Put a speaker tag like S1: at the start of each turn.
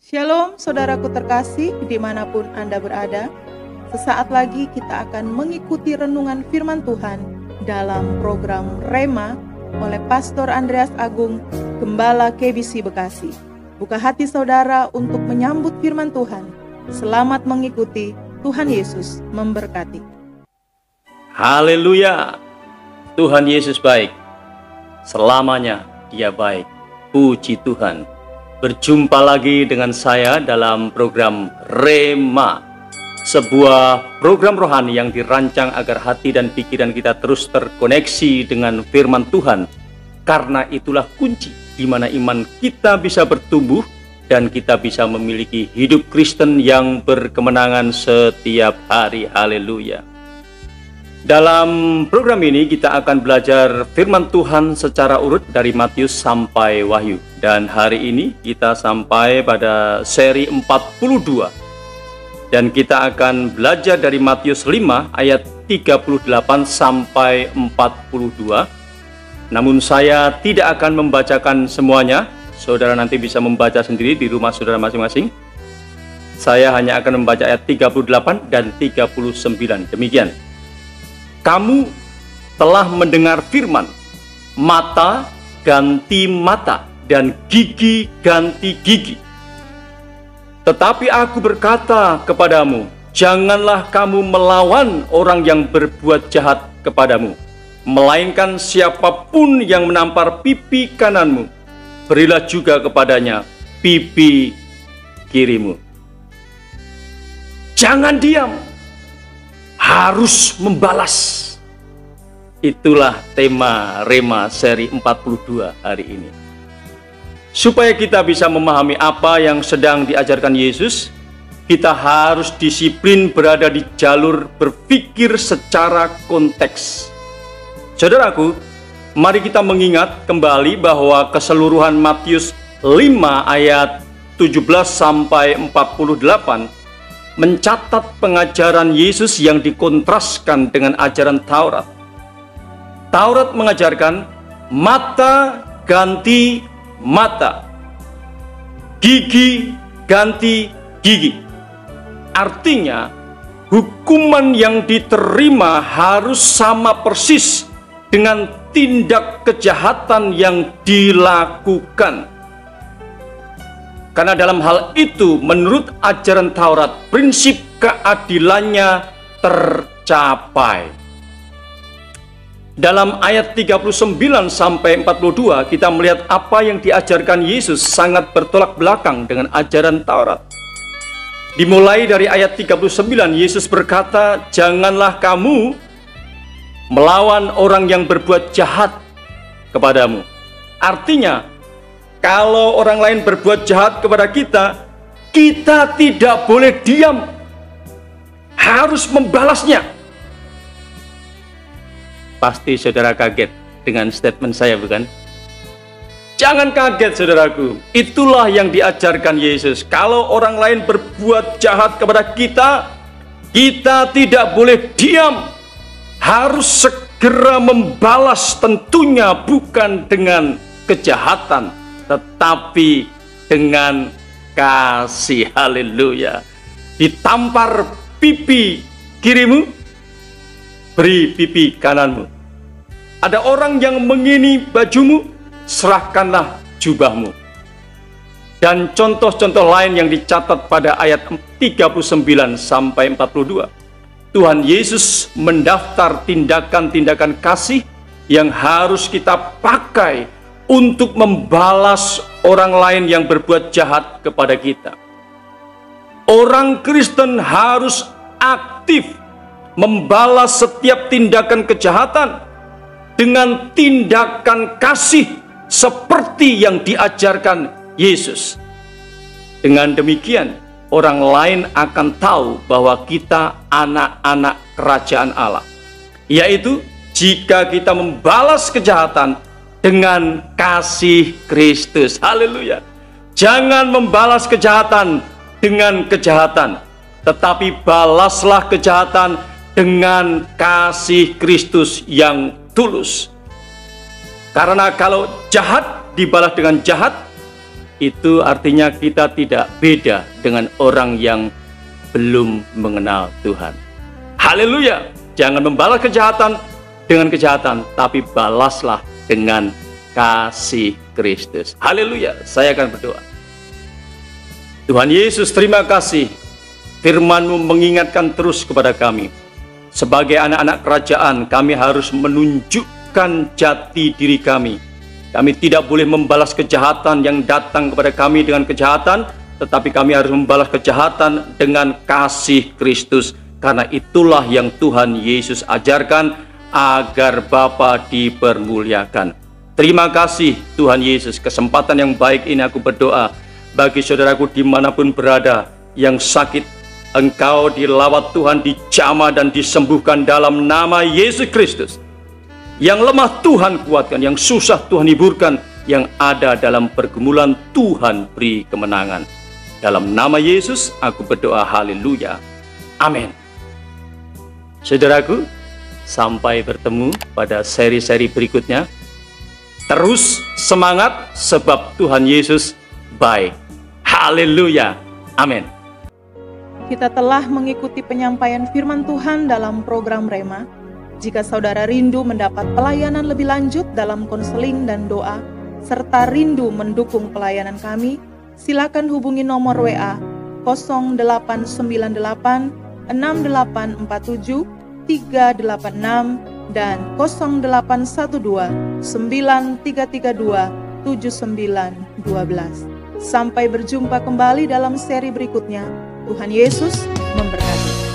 S1: Shalom saudaraku terkasih dimanapun Anda berada. Sesaat lagi kita akan mengikuti renungan firman Tuhan dalam program Rema oleh Pastor Andreas Agung, Gembala KBC Bekasi. Buka hati saudara untuk menyambut firman Tuhan. Selamat mengikuti, Tuhan Yesus memberkati.
S2: Haleluya, Tuhan Yesus baik, selamanya Dia baik, puji Tuhan. Berjumpa lagi dengan saya dalam program Rema, sebuah program rohani yang dirancang agar hati dan pikiran kita terus terkoneksi dengan firman Tuhan. Karena itulah kunci di mana iman kita bisa bertumbuh dan kita bisa memiliki hidup Kristen yang berkemenangan setiap hari. Haleluya. Dalam program ini kita akan belajar firman Tuhan secara urut dari Matius sampai Wahyu. Dan hari ini kita sampai pada seri 42. Dan kita akan belajar dari Matius 5 ayat 38 sampai 42. Namun saya tidak akan membacakan semuanya. Saudara nanti bisa membaca sendiri di rumah saudara masing-masing. Saya hanya akan membaca ayat 38 dan 39. Demikian. Kamu telah mendengar firman, mata ganti mata dan gigi ganti gigi. Tetapi aku berkata kepadamu, janganlah kamu melawan orang yang berbuat jahat kepadamu, melainkan siapapun yang menampar pipi kananmu, berilah juga kepadanya pipi kirimu. Jangan diam, harus membalas. Itulah tema Rema seri 42 hari ini. Supaya kita bisa memahami apa yang sedang diajarkan Yesus, kita harus disiplin berada di jalur berpikir secara konteks. Saudaraku, mari kita mengingat kembali bahwa keseluruhan Matius 5 ayat 17 sampai 48 mencatat pengajaran Yesus yang dikontraskan dengan ajaran Taurat. Taurat mengajarkan mata ganti mata, gigi ganti gigi. Artinya, hukuman yang diterima harus sama persis dengan tindak kejahatan yang dilakukan. Karena dalam hal itu, menurut ajaran Taurat, prinsip keadilannya tercapai. Dalam ayat 39 sampai 42, kita melihat apa yang diajarkan Yesus sangat bertolak belakang dengan ajaran Taurat. Dimulai dari ayat 39, Yesus berkata, janganlah kamu melawan orang yang berbuat jahat kepadamu. Artinya, kalau orang lain berbuat jahat kepada kita, kita tidak boleh diam, harus membalasnya. Pasti saudara kaget dengan statement saya, bukan? Jangan kaget saudaraku, itulah yang diajarkan Yesus. Kalau orang lain berbuat jahat kepada kita, kita tidak boleh diam, harus segera membalas, tentunya bukan dengan kejahatan, tetapi dengan kasih. Haleluya. Ditampar pipi kirimu, beri pipi kananmu. Ada orang yang mengini bajumu, serahkanlah jubahmu. Dan contoh-contoh lain yang dicatat pada ayat 39 sampai 42. Tuhan Yesus mendaftar tindakan-tindakan kasih yang harus kita pakai untuk membalas orang lain yang berbuat jahat kepada kita. Orang Kristen harus aktif membalas setiap tindakan kejahatan dengan tindakan kasih seperti yang diajarkan Yesus. Dengan demikian, orang lain akan tahu bahwa kita anak-anak kerajaan Allah, yaitu jika kita membalas kejahatan dengan kasih Kristus. Haleluya. Jangan membalas kejahatan dengan kejahatan, tetapi balaslah kejahatan dengan kasih Kristus yang tulus. Karena kalau jahat dibalas dengan jahat, itu artinya kita tidak beda dengan orang yang belum mengenal Tuhan. Haleluya! Jangan membalas kejahatan dengan kejahatan, tapi balaslah dengan kasih Kristus. Haleluya! Saya akan berdoa. Tuhan Yesus, terima kasih. Firman-Mu mengingatkan terus kepada kami. Sebagai anak-anak kerajaan, kami harus menunjukkan jati diri kami. Kami tidak boleh membalas kejahatan yang datang kepada kami dengan kejahatan, tetapi kami harus membalas kejahatan dengan kasih Kristus. Karena itulah yang Tuhan Yesus ajarkan agar Bapa dipermuliakan. Terima kasih Tuhan Yesus. Kesempatan yang baik ini aku berdoa bagi saudaraku dimanapun berada yang sakit, engkau dilawat Tuhan, dijamah dan disembuhkan dalam nama Yesus Kristus. Yang lemah Tuhan kuatkan, yang susah Tuhan hiburkan, yang ada dalam pergumulan Tuhan beri kemenangan. Dalam nama Yesus aku berdoa, haleluya, amin. Saudaraku, sampai bertemu pada seri-seri berikutnya. Terus semangat sebab Tuhan Yesus baik. Haleluya, amin.
S1: Kita telah mengikuti penyampaian firman Tuhan dalam program Rema. Jika saudara rindu mendapat pelayanan lebih lanjut dalam konseling dan doa, serta rindu mendukung pelayanan kami, silakan hubungi nomor WA 0898 6847 386 dan 0812 9332 7912. Sampai berjumpa kembali dalam seri berikutnya. Tuhan Yesus memberkati.